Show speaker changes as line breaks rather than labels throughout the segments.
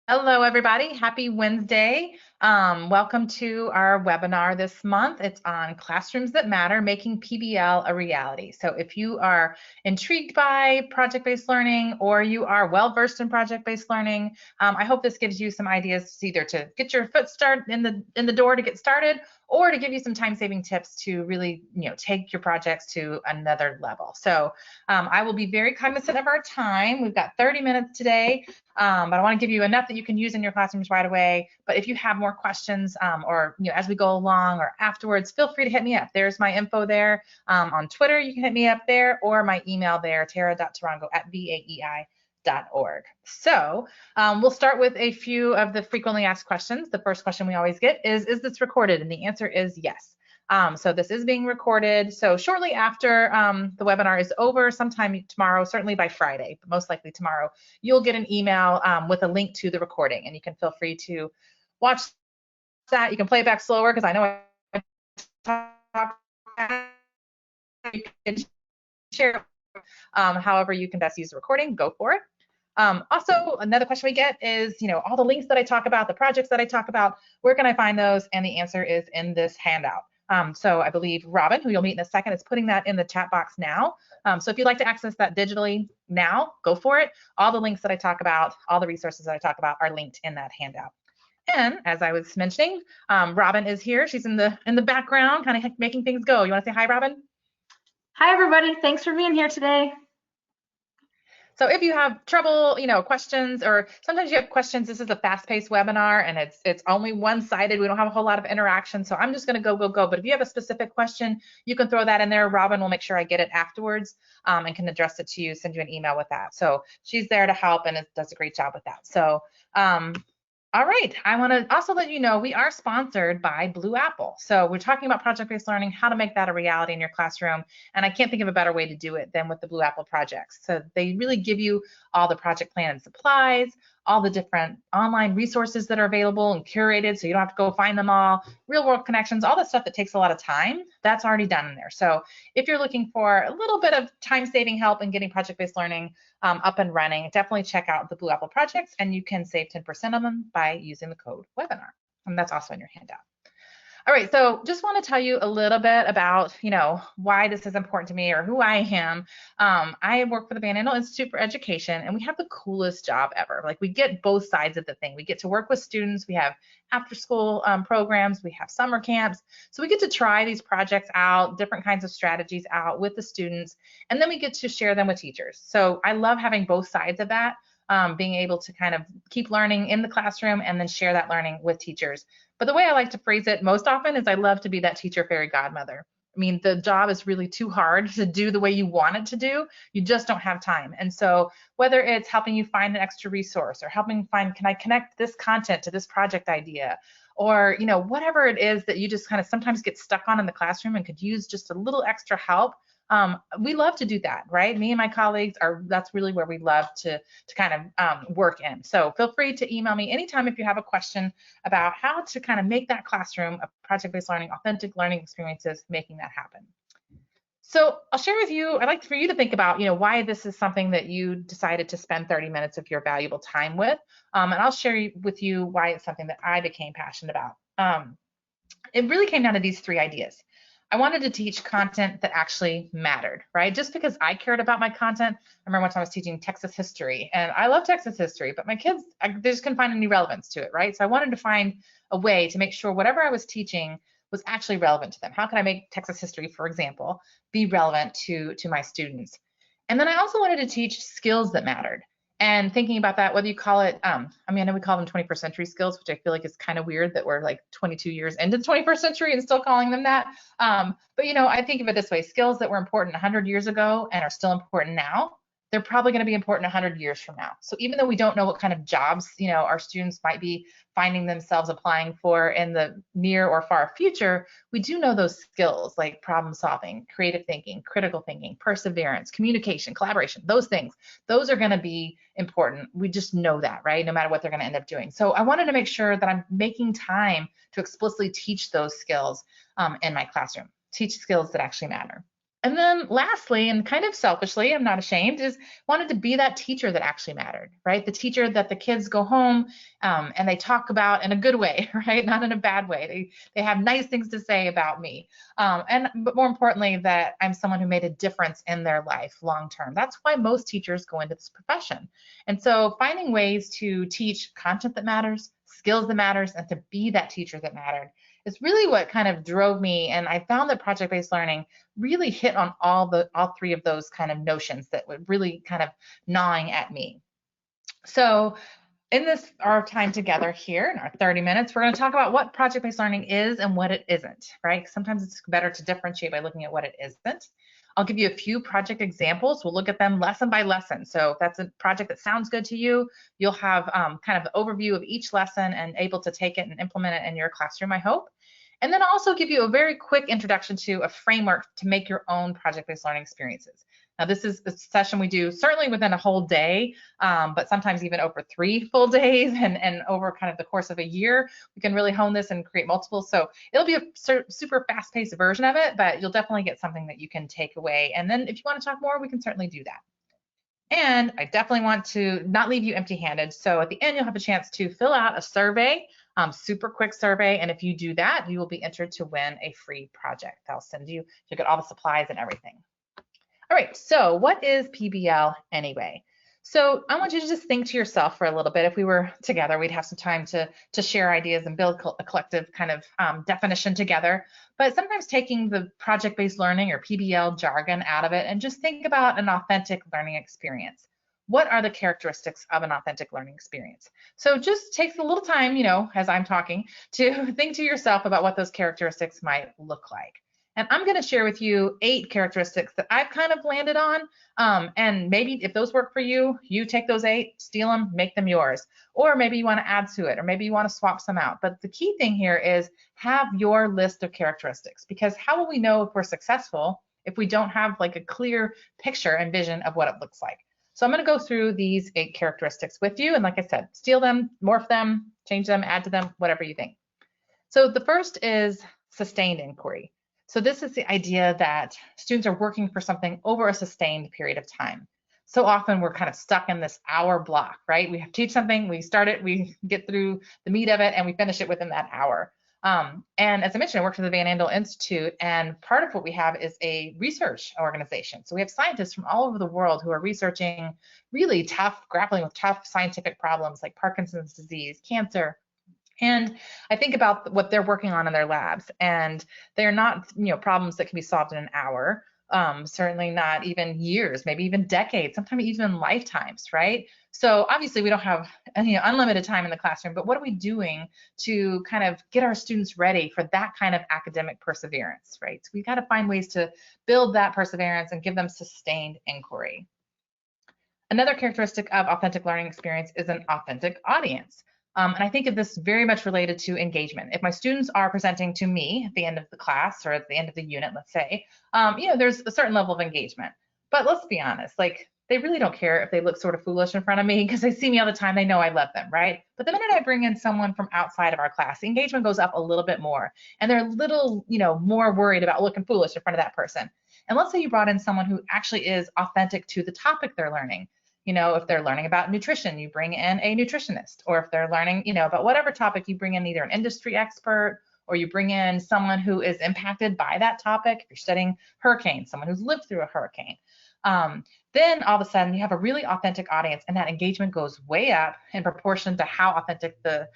Hello, everybody. Happy Wednesday. Welcome to our webinar this month. It's on Classrooms That Matter, Making PBL a Reality. So if you are intrigued by project-based learning or you are well-versed in project-based learning, I hope this gives you some ideas either to get your foot start in the door to get started, or to give you some time-saving tips to really, take your projects to another level. So I will be very cognizant of our time. We've got 30 minutes today. But I want to give you enough that you can use in your classrooms right away. But if you have more questions or as we go along or afterwards, feel free to hit me up. There's my info there. On Twitter, you can hit me up there, or my email there, tara.tarango@vaei.org. So we'll start with a few of the frequently asked questions. The first question we always get is this recorded? And the answer is yes. So this is being recorded. So shortly after the webinar is over, sometime tomorrow, certainly by Friday, but most likely tomorrow, you'll get an email with a link to the recording, and you can feel free to watch that. You can play it back slower because I know I talk. You can share it. However you can best use the recording, go for it. Also, another question we get is, all the links that I talk about, the projects that I talk about, where can I find those? And the answer is in this handout. So I believe Robin, who you'll meet in a second, is putting that in the chat box now. So if you'd like to access that digitally now, go for it. All the links that I talk about, all the resources that I talk about are linked in that handout. And as I was mentioning, Robin is here. She's in the background, kind of making things go. You want to say hi, Robin?
Hi, everybody. Thanks for being here today.
So if you have trouble, questions, or sometimes you have questions, this is a fast-paced webinar and it's only one-sided. We don't have a whole lot of interaction. So I'm just going to go. But if you have a specific question, you can throw that in there. Robin will make sure I get it afterwards and can address it to you, send you an email with that. So she's there to help and does a great job with that. So all right, I want to also let you know we are sponsored by Blue Apple. So we're talking about project-based learning, how to make that a reality in your classroom. And I can't think of a better way to do it than with the Blue Apple projects. So they really give you all the project plan and supplies, all the different online resources that are available and curated, so you don't have to go find them all, real world connections, all the stuff that takes a lot of time, that's already done in there. So if you're looking for a little bit of time-saving help in getting project-based learning up and running, definitely check out the Blue Apple projects, and you can save 10% on them by using the code webinar. And that's also in your handout. All right, so just want to tell you a little bit about, why this is important to me or who I am. I work for the Van Andel Institute for Education, and we have the coolest job ever. Like, we get both sides of the thing. We get to work with students. We have after-school programs. We have summer camps. So we get to try these projects out, different kinds of strategies out with the students, and then we get to share them with teachers. So I love having both sides of that. Being able to kind of keep learning in the classroom and then share that learning with teachers. But the way I like to phrase it most often is I love to be that teacher fairy godmother. I mean, the job is really too hard to do the way you want it to do. You just don't have time. And so whether it's helping you find an extra resource or helping find, can I connect this content to this project idea? Or, whatever it is that you just kind of sometimes get stuck on in the classroom and could use just a little extra help. We love to do that, right? Me and my colleagues that's really where we love to kind of work in. So feel free to email me anytime if you have a question about how to kind of make that classroom a project-based learning, authentic learning experiences, making that happen. So I'll share with you, I'd like for you to think about, why this is something that you decided to spend 30 minutes of your valuable time with. And I'll share with you why it's something that I became passionate about. It really came down to these three ideas. I wanted to teach content that actually mattered, right? Just because I cared about my content. I remember once I was teaching Texas history, and I love Texas history, but my kids, they just couldn't find any relevance to it, right? So I wanted to find a way to make sure whatever I was teaching was actually relevant to them. How can I make Texas history, for example, be relevant to my students? And then I also wanted to teach skills that mattered. And thinking about that, whether you call it, I know we call them 21st century skills, which I feel like is kind of weird that we're like 22 years into the 21st century and still calling them that. But I think of it this way, skills that were important 100 years ago and are still important now, they're probably going to be important 100 years from now. So even though we don't know what kind of jobs, our students might be finding themselves applying for in the near or far future, we do know those skills like problem solving, creative thinking, critical thinking, perseverance, communication, collaboration, those things, those are going to be important. We just know that, right? No matter what they're going to end up doing. So I wanted to make sure that I'm making time to explicitly teach those skills in my classroom. teach skills that actually matter. And then lastly, and kind of selfishly, I'm not ashamed, is wanted to be that teacher that actually mattered, right? The teacher that the kids go home and they talk about in a good way, right? Not in a bad way. They have nice things to say about me. But more importantly, that I'm someone who made a difference in their life long term. That's why most teachers go into this profession. And so finding ways to teach content that matters, skills that matters, and to be that teacher that mattered is really what kind of drove me. And I found that project-based learning really hit on all three of those kind of notions that were really kind of gnawing at me. So in our time together here in our 30 minutes, we're going to talk about what project-based learning is and what it isn't, right? Sometimes it's better to differentiate by looking at what it isn't. I'll give you a few project examples. We'll look at them lesson by lesson. So if that's a project that sounds good to you, you'll have kind of an overview of each lesson and able to take it and implement it in your classroom, I hope. And then I'll also give you a very quick introduction to a framework to make your own project-based learning experiences. Now, this is a session we do certainly within a whole day, but sometimes even over 3 full days and over kind of the course of a year, we can really hone this and create multiple. So it'll be a super fast-paced version of it, but you'll definitely get something that you can take away. And then if you want to talk more, we can certainly do that. And I definitely want to not leave you empty-handed. So at the end, you'll have a chance to fill out a survey, super quick survey. And if you do that, you will be entered to win a free project. I'll send you, you'll get all the supplies and everything. All right, so what is PBL anyway? So I want you to just think to yourself for a little bit. If we were together, we'd have some time to share ideas and build a collective kind of definition together. But sometimes taking the project-based learning or PBL jargon out of it and just think about an authentic learning experience. What are the characteristics of an authentic learning experience? So just take a little time, you know, as I'm talking, to think to yourself about what those characteristics might look like. And I'm going to share with you 8 characteristics that I've kind of landed on. And maybe if those work for you, you take those 8, steal them, make them yours. Or maybe you want to add to it, or maybe you want to swap some out. But the key thing here is have your list of characteristics, because how will we know if we're successful if we don't have like a clear picture and vision of what it looks like? So I'm going to go through these 8 characteristics with you. And like I said, steal them, morph them, change them, add to them, whatever you think. So the first is sustained inquiry. So this is the idea that students are working for something over a sustained period of time. So often we're kind of stuck in this hour block, right? We have to teach something, we start it, we get through the meat of it, and we finish it within that hour. And as I mentioned, I work for the Van Andel Institute, and part of what we have is a research organization. So we have scientists from all over the world who are researching really grappling with tough scientific problems like Parkinson's disease, cancer. And I think about what they're working on in their labs, and they're not, you know, problems that can be solved in an hour, certainly not even years, maybe even decades, sometimes even lifetimes, right? So obviously we don't have unlimited time in the classroom, but what are we doing to kind of get our students ready for that kind of academic perseverance, right? So we've got to find ways to build that perseverance and give them sustained inquiry. Another characteristic of authentic learning experience is an authentic audience. And I think of this very much related to engagement. If my students are presenting to me at the end of the class or at the end of the unit, let's say, there's a certain level of engagement. But let's be honest, like they really don't care if they look sort of foolish in front of me because they see me all the time. They know I love them, right? But the minute I bring in someone from outside of our class, the engagement goes up a little bit more. And they're a little, more worried about looking foolish in front of that person. And let's say you brought in someone who actually is authentic to the topic they're learning. If they're learning about nutrition, you bring in a nutritionist, or if they're learning, about whatever topic, you bring in either an industry expert or you bring in someone who is impacted by that topic. If you're studying hurricanes, someone who's lived through a hurricane, then all of a sudden you have a really authentic audience, and that engagement goes way up in proportion to how authentic the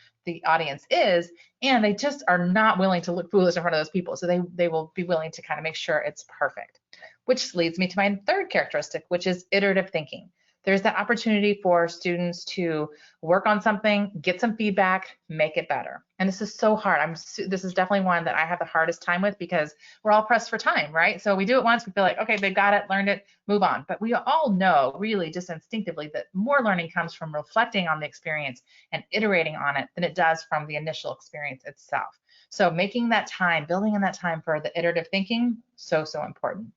audience is, and they just are not willing to look foolish in front of those people. So they will be willing to kind of make sure it's perfect, which leads me to my third characteristic, which is iterative thinking. There's that opportunity for students to work on something, get some feedback, make it better. And this is so hard. This is definitely one that I have the hardest time with because we're all pressed for time, right? So we do it once, we feel like, okay, they've got it, learned it, move on. But we all know really just instinctively that more learning comes from reflecting on the experience and iterating on it than it does from the initial experience itself. So making that time, building in that time for the iterative thinking, so important.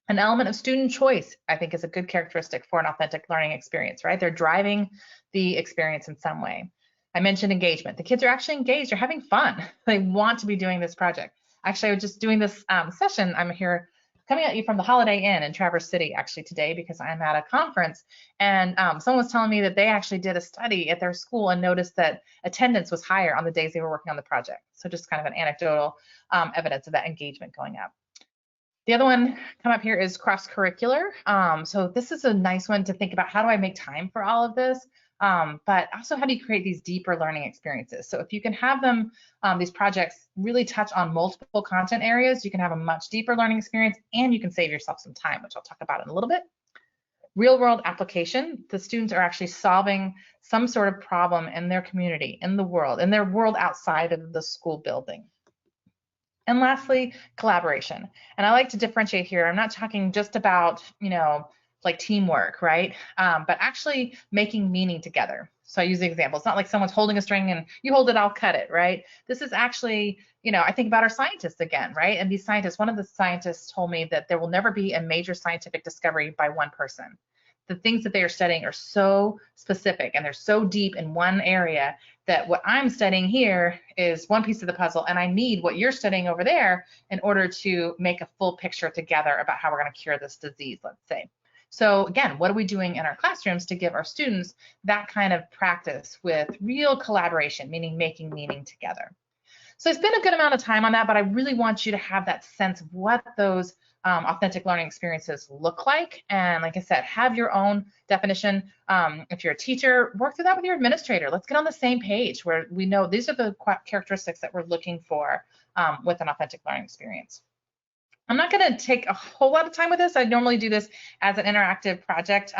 An element of student choice, I think, is a good characteristic for an authentic learning experience, right? They're driving the experience in some way. I mentioned engagement. The kids are actually engaged. They're having fun. They want to be doing this project. Actually, I was just doing this session. I'm here coming at you from the Holiday Inn in Traverse City actually today because I'm at a conference, and someone was telling me that they actually did a study at their school and noticed that attendance was higher on the days they were working on the project. So just kind of an anecdotal evidence of that engagement going up. The other one come up here is cross-curricular. So this is a nice one to think about, how do I make time for all of this? But also, how do you create these deeper learning experiences? So if you can have them, these projects really touch on multiple content areas, you can have a much deeper learning experience, and you can save yourself some time, which I'll talk about in a little bit. Real world application, the students are actually solving some sort of problem in their community, in the world, in their world outside of the school building. And lastly, collaboration. And I like to differentiate here. I'm not talking just about, like teamwork, right? But actually making meaning together. So I use the example. It's not like someone's holding a string and you hold it, I'll cut it, right? This is actually, I think about our scientists again, right? And these scientists, one of the scientists told me that there will never be a major scientific discovery by one person. The things that they are studying are so specific and they're so deep in one area that what I'm studying here is one piece of the puzzle, and I need what you're studying over there in order to make a full picture together about how we're going to cure this disease, let's say. So again, what are we doing in our classrooms to give our students that kind of practice with real collaboration, meaning making meaning together? So I spent a good amount of time on that, but I really want you to have that sense of what those authentic learning experiences look like. And like I said, have your own definition. If you're a teacher, work through that with your administrator. Let's get on the same page where we know these are the characteristics that we're looking for with an authentic learning experience. I'm not going to take a whole lot of time with this. I normally do this as an interactive project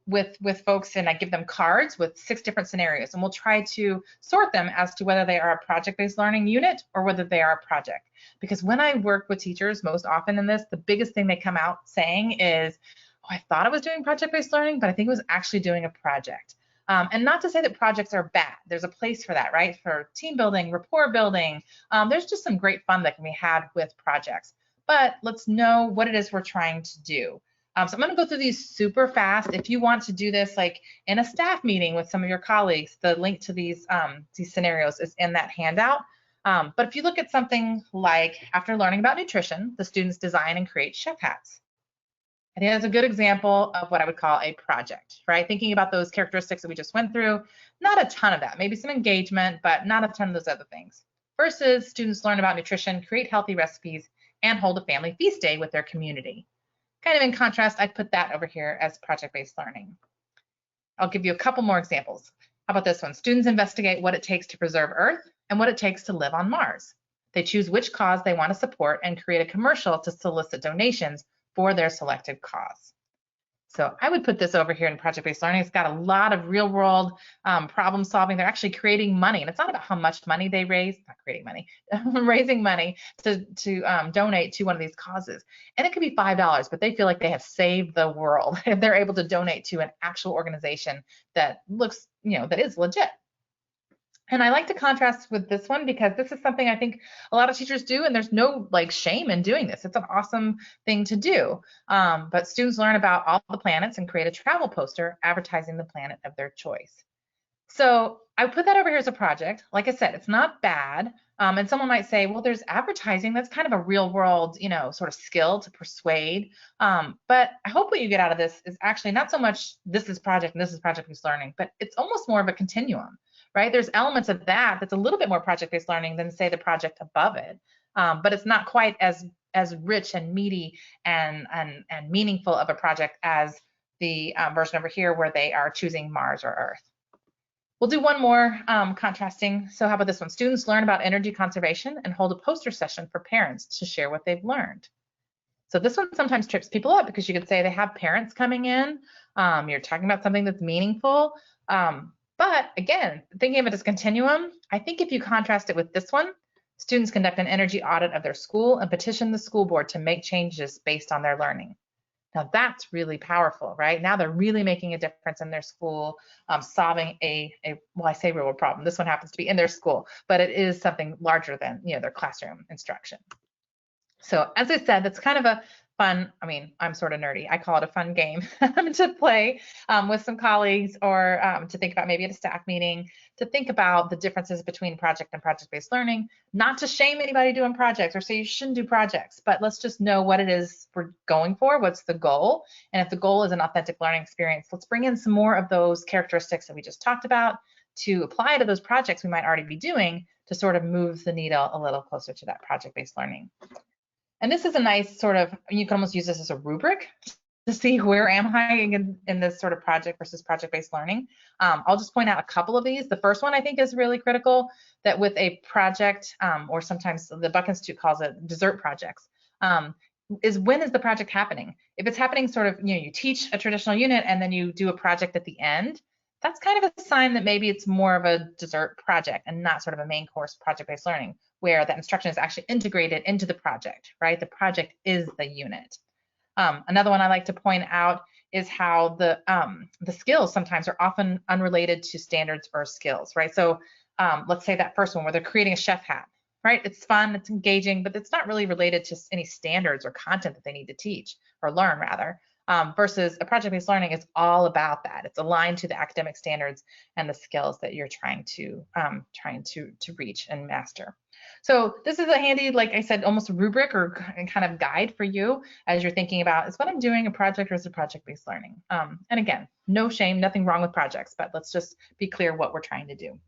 with folks, and I give them cards with 6 different scenarios, and we'll try to sort them as to whether they are a project-based learning unit or whether they are a project. Because when I work with teachers most often in this, the biggest thing they come out saying is, oh, I thought I was doing project-based learning, but I think it was actually doing a project. And not to say that projects are bad. There's a place for that, right? For team building, rapport building. There's just some great fun that can be had with projects. But let's know what it is we're trying to do. So I'm going to go through these super fast. If you want to do this like in a staff meeting with some of your colleagues, the link to these scenarios is in that handout. But if you look at something like, after learning about nutrition, the students design and create chef hats. I think that's a good example of what I would call a project, right? Thinking about those characteristics that we just went through, not a ton of that, maybe some engagement, but not a ton of those other things. Versus students learn about nutrition, create healthy recipes, and hold a family feast day with their community. Kind of in contrast, I'd put that over here as project-based learning. I'll give you a couple more examples. How about this one? Students investigate what it takes to preserve Earth and what it takes to live on Mars. They choose which cause they want to support and create a commercial to solicit donations for their selected cause. So I would put this over here in project-based learning. It's got a lot of real-world problem solving. They're actually creating money, and it's not about how much money they raise, not creating money, raising money to donate to one of these causes. And it could be $5, but they feel like they have saved the world if they're able to donate to an actual organization that looks, that is legit. And I like to contrast with this one because this is something I think a lot of teachers do, and there's no like shame in doing this. It's an awesome thing to do. But students learn about all the planets and create a travel poster advertising the planet of their choice. So I put that over here as a project. Like I said, it's not bad. And someone might say, well, there's advertising. That's kind of a real world, sort of skill to persuade. But I hope what you get out of this is actually not so much this is project and this is project-based learning, but it's almost more of a continuum. Right? There's elements of that that's a little bit more project-based learning than, say, the project above it, but it's not quite as rich and meaty and meaningful of a project as the version over here where they are choosing Mars or Earth. We'll do one more contrasting. So how about this one? Students learn about energy conservation and hold a poster session for parents to share what they've learned. So this one sometimes trips people up because you could say they have parents coming in. You're talking about something that's meaningful. But again, thinking of it as continuum, I think if you contrast it with this one, students conduct an energy audit of their school and petition the school board to make changes based on their learning. Now that's really powerful, right? Now they're really making a difference in their school, solving well, I say real world problem. This one happens to be in their school, but it is something larger than, their classroom instruction. So as I said, that's kind of a fun, I mean, I'm sort of nerdy. I call it a fun game to play with some colleagues, or to think about maybe at a staff meeting, to think about the differences between project and project-based learning, not to shame anybody doing projects or say you shouldn't do projects, but let's just know what it is we're going for, what's the goal. And if the goal is an authentic learning experience, let's bring in some more of those characteristics that we just talked about to apply to those projects we might already be doing to sort of move the needle a little closer to that project-based learning. And this is a nice sort of, you can almost use this as a rubric to see where am I in this sort of project versus project-based learning. I'll just point out a couple of these. The first one I think is really critical, that with a project, or sometimes the Buck Institute calls it dessert projects, is when is the project happening? If it's happening sort of, you teach a traditional unit and then you do a project at the end, that's kind of a sign that maybe it's more of a dessert project and not sort of a main course project-based learning, where the instruction is actually integrated into the project, right? The project is the unit. Another one I like to point out is how the skills sometimes are often unrelated to standards or skills, right? So let's say that first one where they're creating a chef hat, right? It's fun, it's engaging, but it's not really related to any standards or content that they need to teach or learn rather. Versus a project-based learning is all about that. It's aligned to the academic standards and the skills that you're trying to reach and master. So this is a handy, like I said, almost a rubric or kind of guide for you as you're thinking about, is what I'm doing a project or is it project-based learning? And again, no shame, nothing wrong with projects, but let's just be clear what we're trying to do.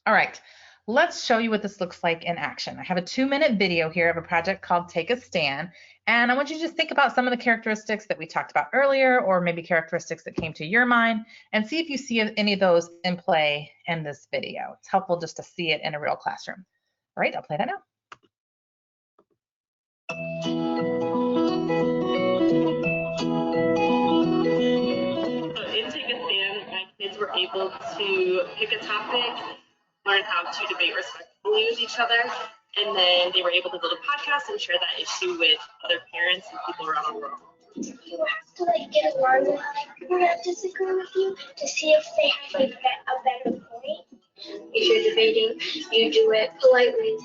All right, let's show you what this looks like in action. I have a 2-minute video here of a project called Take a Stand. And I want you to just think about some of the characteristics that we talked about earlier, or maybe characteristics that came to your mind, and see if you see any of those in play in this video. It's helpful just to see it in a real classroom. All right, I'll play that now.
So in Take a Stand, my kids were able to pick a topic, learn how to debate respectfully with each other, and then they were able to build a podcast and share that issue with other parents and people around the world.
You have to get along with people that disagree with you to see if they have a better point. If you're debating, you do it politely.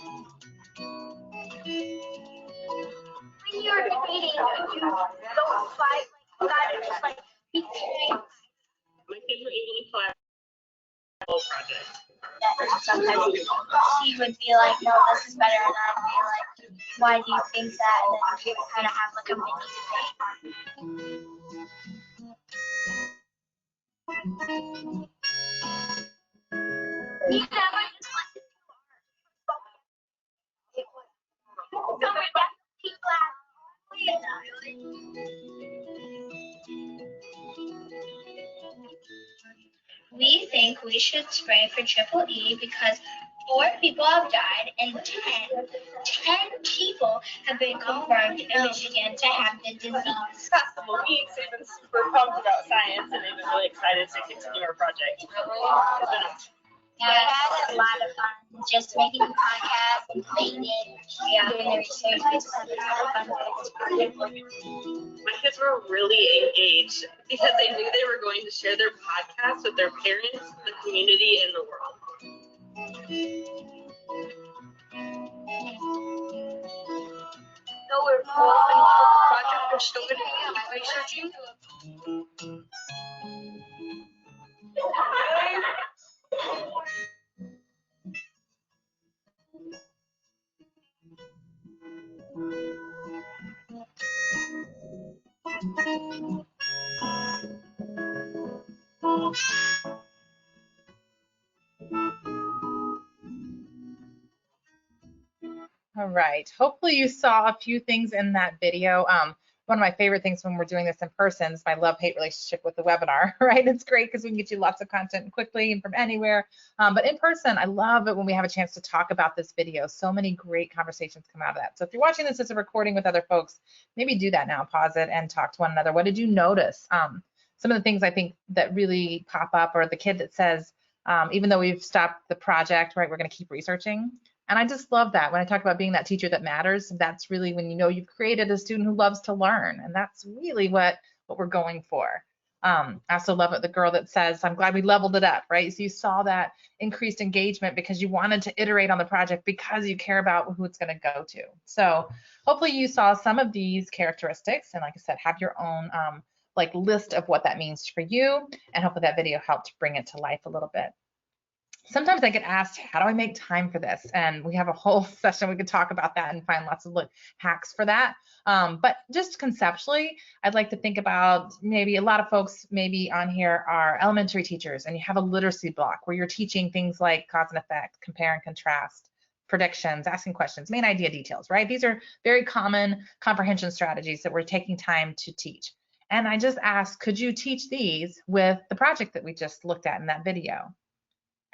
When you're debating, you don't fight like you gotta just like be quiet.
My kids were able to collaborate on the whole project.
Sometimes she would be like, no, this is better, and I'd be like, why do you think that? And then we would kind of have like a mini debate. You never just listen to our so we're definitely glad. We think we should spray for triple E because 4 people have died and 10 people have been confirmed in Michigan to have the disease.
Past couple weeks, they've been super pumped about science and they've been really excited to continue our project.
We had a lot of fun just making the podcast and debating, doing the research. We just had a lot of fun.
My kids were really engaged because they knew they were going to share their podcast with their parents, the community, and the world.
So we're following the project. We're still going to be researching.
All right, hopefully you saw a few things in that video. One of my favorite things when we're doing this in person is my love-hate relationship with the webinar, right? It's great because we can get you lots of content quickly and from anywhere. But in person, I love it when we have a chance to talk about this video. So many great conversations come out of that. So if you're watching this as a recording with other folks, maybe do that now, pause it and talk to one another. What did you notice? Some of the things I think that really pop up are the kid that says, even though we've stopped the project, right, we're going to keep researching. And I just love that. When I talk about being that teacher that matters, that's really when you know you've created a student who loves to learn. And that's really what we're going for. I also love it, the girl that says, I'm glad we leveled it up, right? So you saw that increased engagement because you wanted to iterate on the project because you care about who it's going to go to. So hopefully you saw some of these characteristics, and like I said, have your own like list of what that means for you, and hopefully that video helped bring it to life a little bit. Sometimes I get asked, how do I make time for this? And we have a whole session we could talk about that and find lots of hacks for that. But just conceptually, I'd like to think about, maybe a lot of folks maybe on here are elementary teachers, and you have a literacy block where you're teaching things like cause and effect, compare and contrast, predictions, asking questions, main idea, details, right? These are very common comprehension strategies that we're taking time to teach. And I just asked, could you teach these with the project that we just looked at in that video?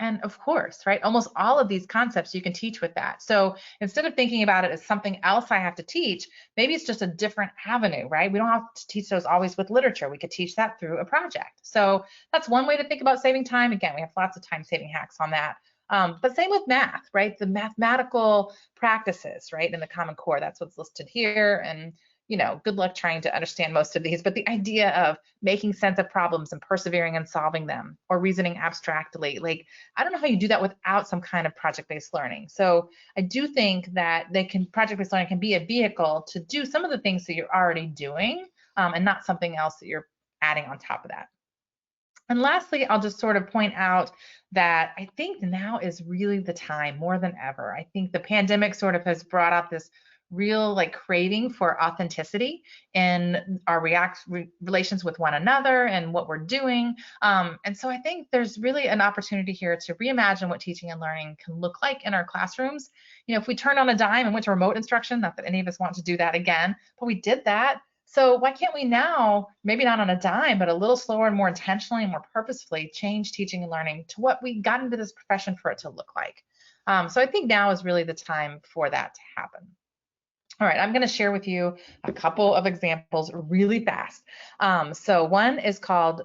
And of course, right, almost all of these concepts you can teach with that. So instead of thinking about it as something else I have to teach, maybe it's just a different avenue, right? We don't have to teach those always with literature. We could teach that through a project. So that's one way to think about saving time. Again, we have lots of time saving hacks on that. But same with math, right? The mathematical practices, right, in the Common Core, that's what's listed here. And you know, good luck trying to understand most of these, but the idea of making sense of problems and persevering in solving them, or reasoning abstractly, like, I don't know how you do that without some kind of project-based learning. So I do think that project-based learning can be a vehicle to do some of the things that you're already doing, and not something else that you're adding on top of that. And lastly, I'll just sort of point out that I think now is really the time, more than ever. I think the pandemic sort of has brought out this real like craving for authenticity in our relations with one another and what we're doing. And so I think there's really an opportunity here to reimagine what teaching and learning can look like in our classrooms. You know, if we turned on a dime and went to remote instruction, not that any of us want to do that again, but we did that. So why can't we now, maybe not on a dime, but a little slower and more intentionally and more purposefully, change teaching and learning to what we got into this profession for it to look like? So I think now is really the time for that to happen. All right, I'm going to share with you a couple of examples really fast. So one is called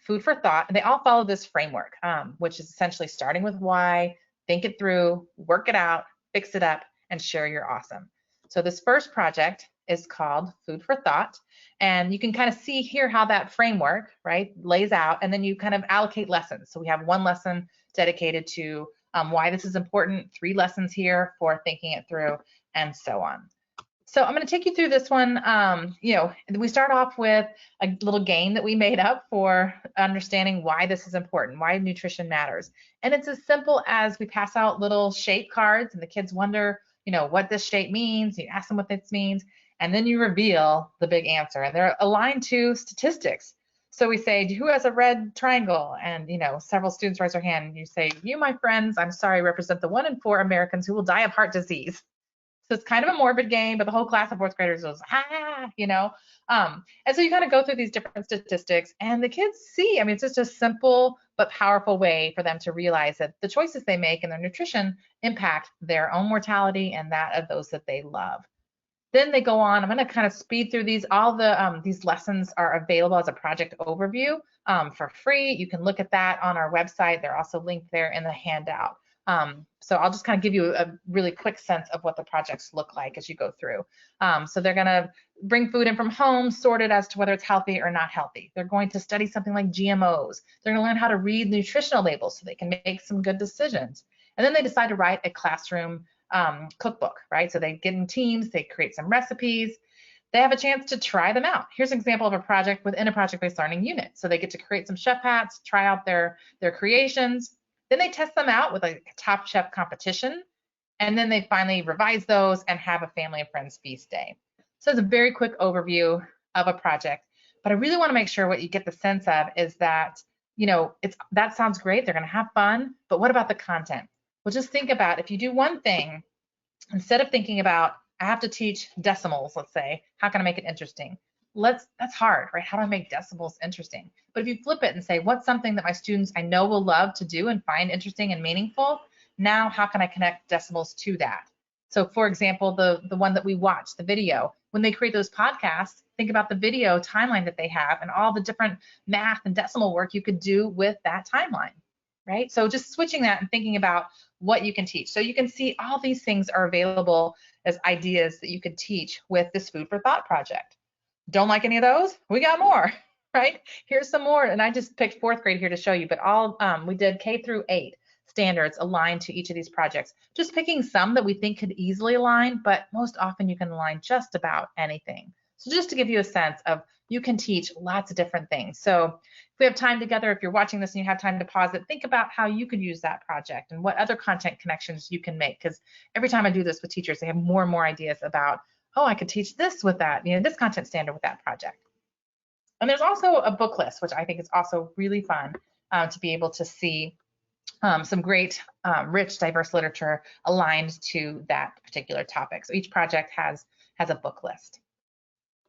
Food for Thought, and they all follow this framework, which is essentially starting with why, think it through, work it out, fix it up, and share your awesome. So this first project is called Food for Thought, and you can kind of see here how that framework, right, lays out, and then you kind of allocate lessons. So we have one lesson dedicated to why this is important, 3 lessons here for thinking it through, and so on. So I'm going to take you through this one. You know, we start off with a little game that we made up for understanding why this is important, why nutrition matters. And it's as simple as we pass out little shape cards and the kids wonder, you know, what this shape means. You ask them what this means, and then you reveal the big answer. And they're aligned to statistics. So we say, who has a red triangle? And, you know, several students raise their hand and you say, you, my friends, I'm sorry, represent the 1 in 4 Americans who will die of heart disease. So it's kind of a morbid game, but the whole class of 4th graders goes, you know. And so you kind of go through these different statistics, and the kids see, I mean, it's just a simple but powerful way for them to realize that the choices they make in their nutrition impact their own mortality and that of those that they love. Then they go on, I'm going to kind of speed through these. All the these lessons are available as a project overview for free. You can look at that on our website. They're also linked there in the handout. So I'll just kind of give you a really quick sense of what the projects look like as you go through. So they're going to bring food in from home, sorted as to whether it's healthy or not healthy. They're going to study something like GMOs. They're going to learn how to read nutritional labels so they can make some good decisions. And then they decide to write a classroom cookbook, right? So they get in teams, they create some recipes. They have a chance to try them out. Here's an example of a project within a project-based learning unit. So they get to create some chef hats, try out their creations. Then they test them out with a Top Chef competition, and then they finally revise those and have a family and friends feast day. So it's a very quick overview of a project, but I really want to make sure what you get the sense of is that, you know, that sounds great, they're going to have fun, but what about the content? Well, just think about if you do one thing, instead of thinking about, I have to teach decimals, let's say, how can I make it interesting? That's hard, right? How do I make decimals interesting? But if you flip it and say, what's something that my students I know will love to do and find interesting and meaningful? Now, how can I connect decimals to that? So for example, the one that we watched, the video, when they create those podcasts, think about the video timeline that they have and all the different math and decimal work you could do with that timeline, right? So just switching that and thinking about what you can teach. So you can see all these things are available as ideas that you could teach with this Food for Thought project. Don't like any of those? We got more, right? Here's some more. And I just picked 4th grade here to show you, but we did K through 8 standards aligned to each of these projects. Just picking some that we think could easily align, but most often you can align just about anything. So just to give you a sense of, you can teach lots of different things. So if we have time together, if you're watching this and you have time to pause it, think about how you could use that project and what other content connections you can make. Because every time I do this with teachers, they have more and more ideas about, oh, I could teach this with that, this content standard with that project. And there's also a book list, which I think is also really fun to be able to see some great, rich, diverse literature aligned to that particular topic. So each project has a book list.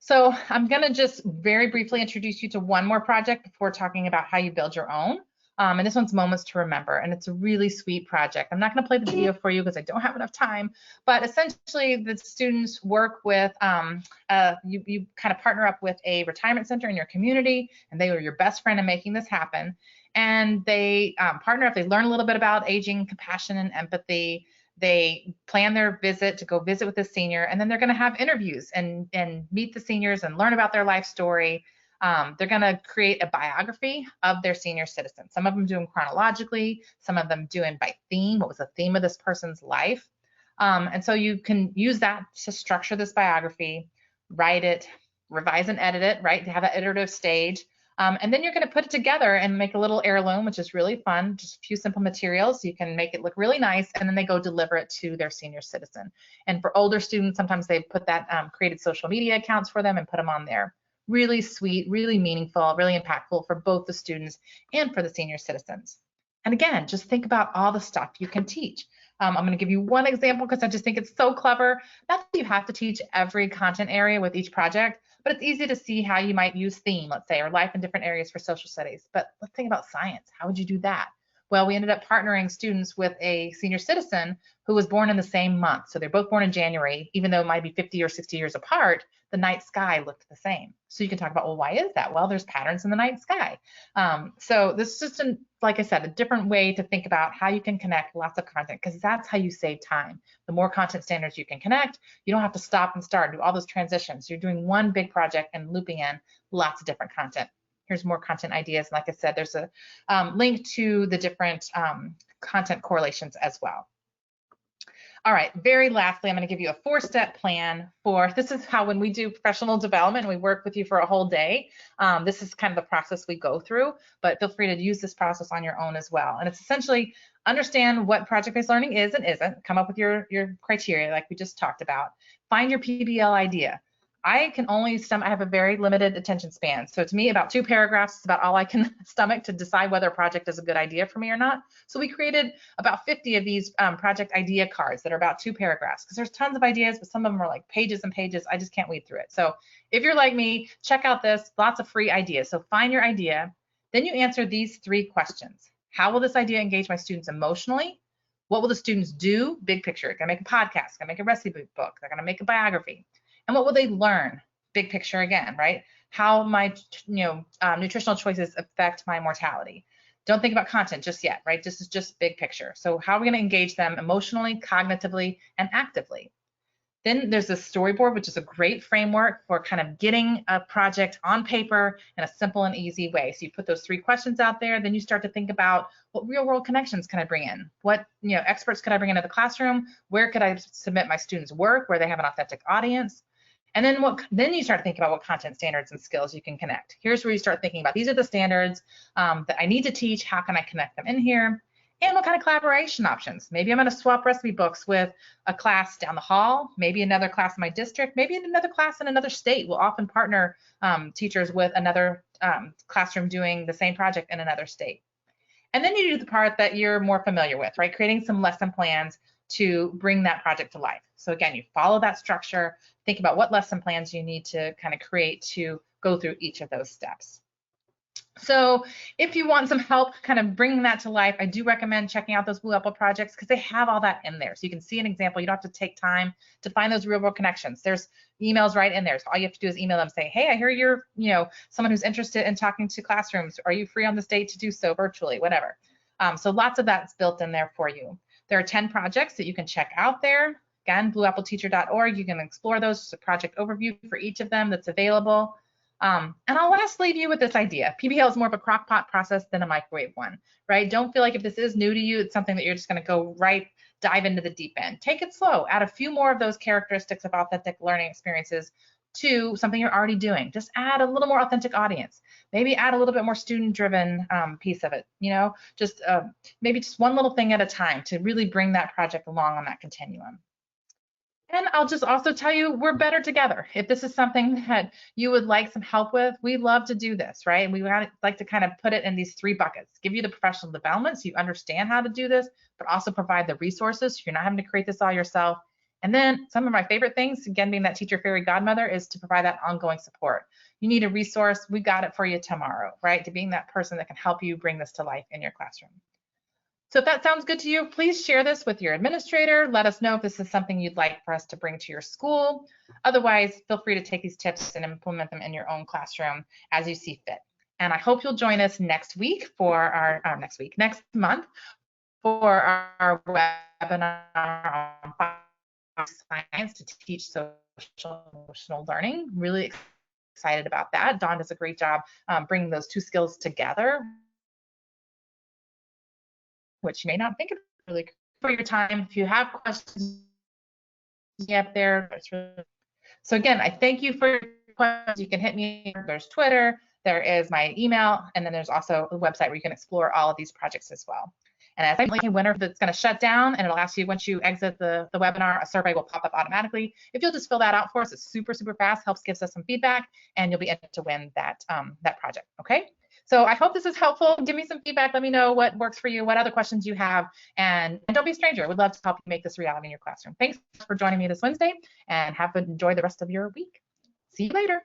So I'm going to just very briefly introduce you to one more project before talking about how you build your own. And this one's Moments to Remember, and it's a really sweet project. I'm not going to play the video for you because I don't have enough time, but essentially the students work with, you kind of partner up with a retirement center in your community, and they are your best friend in making this happen. And they partner up, they learn a little bit about aging, compassion, and empathy. They plan their visit to go visit with the senior, and then they're going to have interviews and meet the seniors and learn about their life story. They're going to create a biography of their senior citizen. Some of them do them chronologically, some of them do them by theme. What was the theme of this person's life? And so you can use that to structure this biography, write it, revise and edit it, right? To have that iterative stage. And then you're going to put it together and make a little heirloom, which is really fun. Just a few simple materials. You can make it look really nice, and then they go deliver it to their senior citizen. And for older students, sometimes they put that created social media accounts for them and put them on there. Really sweet, really meaningful, really impactful for both the students and for the senior citizens. And again, just think about all the stuff you can teach. I'm going to give you one example because I just think it's so clever. Not that you have to teach every content area with each project, but it's easy to see how you might use theme, let's say, or life in different areas for social studies. But let's think about science. How would you do that? Well, we ended up partnering students with a senior citizen who was born in the same month. So they're both born in January, even though it might be 50 or 60 years apart, the night sky looked the same. So you can talk about, well, why is that? Well, there's patterns in the night sky. So this is just, like I said, a different way to think about how you can connect lots of content, because that's how you save time. The more content standards you can connect, you don't have to stop and start, do all those transitions. You're doing one big project and looping in lots of different content. Here's more content ideas. And like I said, there's a link to the different content correlations as well. All right, very lastly, I'm going to give you a 4-step plan for, this is how when we do professional development, we work with you for a whole day. This is kind of the process we go through, but feel free to use this process on your own as well. And it's essentially understand what project-based learning is and isn't, come up with your criteria like we just talked about, find your PBL idea. I can only I have a very limited attention span. So to me, about 2 paragraphs is about all I can stomach to decide whether a project is a good idea for me or not. So we created about 50 of these project idea cards that are about 2 paragraphs, because there's tons of ideas, but some of them are like pages and pages. I just can't weed through it. So if you're like me, check out this, lots of free ideas. So find your idea. Then you answer these 3 questions. How will this idea engage my students emotionally? What will the students do? Big picture. They're gonna make a podcast, gonna make a recipe book, they're gonna make a biography. And what will they learn? Big picture again, right? How my nutritional choices affect my mortality. Don't think about content just yet, right? This is just big picture. So how are we going to engage them emotionally, cognitively, and actively? Then there's this storyboard, which is a great framework for kind of getting a project on paper in a simple and easy way. So you put those 3 questions out there, then you start to think about what real world connections can I bring in? What experts could I bring into the classroom? Where could I submit my students' work where they have an authentic audience? And then you start thinking about what content standards and skills you can connect. Here's where you start thinking about, these are the standards that I need to teach. How can I connect them in here? And what kind of collaboration options? Maybe I'm going to swap recipe books with a class down the hall, maybe another class in my district, maybe another class in another state. We'll often partner teachers with another classroom doing the same project in another state. And then you do the part that you're more familiar with, right? Creating some lesson plans to bring that project to life. So again, you follow that structure, think about what lesson plans you need to kind of create to go through each of those steps. So if you want some help kind of bringing that to life, I do recommend checking out those Blue Apple projects because they have all that in there. So you can see an example. You don't have to take time to find those real world connections. There's emails right in there. So all you have to do is email them, say, hey, I hear you're, someone who's interested in talking to classrooms. Are you free on this date to do so virtually, whatever. So lots of that's built in there for you. There are 10 projects that you can check out there. Again, blueappleteacher.org. You can explore those. There's a project overview for each of them that's available. And I'll last leave you with this idea. PBL is more of a crock pot process than a microwave one, right? Don't feel like if this is new to you, it's something that you're just going to go dive into the deep end. Take it slow. Add a few more of those characteristics of authentic learning experiences to something you're already doing. Just add a little more authentic audience. Maybe add a little bit more student-driven piece of it. Just maybe just one little thing at a time to really bring that project along on that continuum. And I'll just also tell you, we're better together. If this is something that you would like some help with, we love to do this, right? And we like to kind of put it in these 3 buckets, give you the professional development so you understand how to do this, but also provide the resources so you're not having to create this all yourself. And then some of my favorite things, again, being that teacher fairy godmother, is to provide that ongoing support. You need a resource, we got it for you tomorrow, right? To being that person that can help you bring this to life in your classroom. So if that sounds good to you, please share this with your administrator. Let us know if this is something you'd like for us to bring to your school. Otherwise, feel free to take these tips and implement them in your own classroom as you see fit. And I hope you'll join us next week for next month for our webinar on science to teach social emotional learning. Really excited about that. Dawn does a great job bringing those 2 skills together, which you may not think of really for your time. If you have questions up there, so again, I thank you for your questions. You can hit me. There's Twitter, there is my email, and then there's also a website where you can explore all of these projects as well. And as I'm like a winner that's going to shut down, and it'll ask you once you exit the webinar, a survey will pop up automatically. If you'll just fill that out for us, it's super fast, gives us some feedback, and you'll be entered to win that project. Okay. So I hope this is helpful. Give me some feedback. Let me know what works for you, what other questions you have, and don't be a stranger. We'd love to help you make this reality in your classroom. Thanks for joining me this Wednesday, and enjoy the rest of your week. See you later.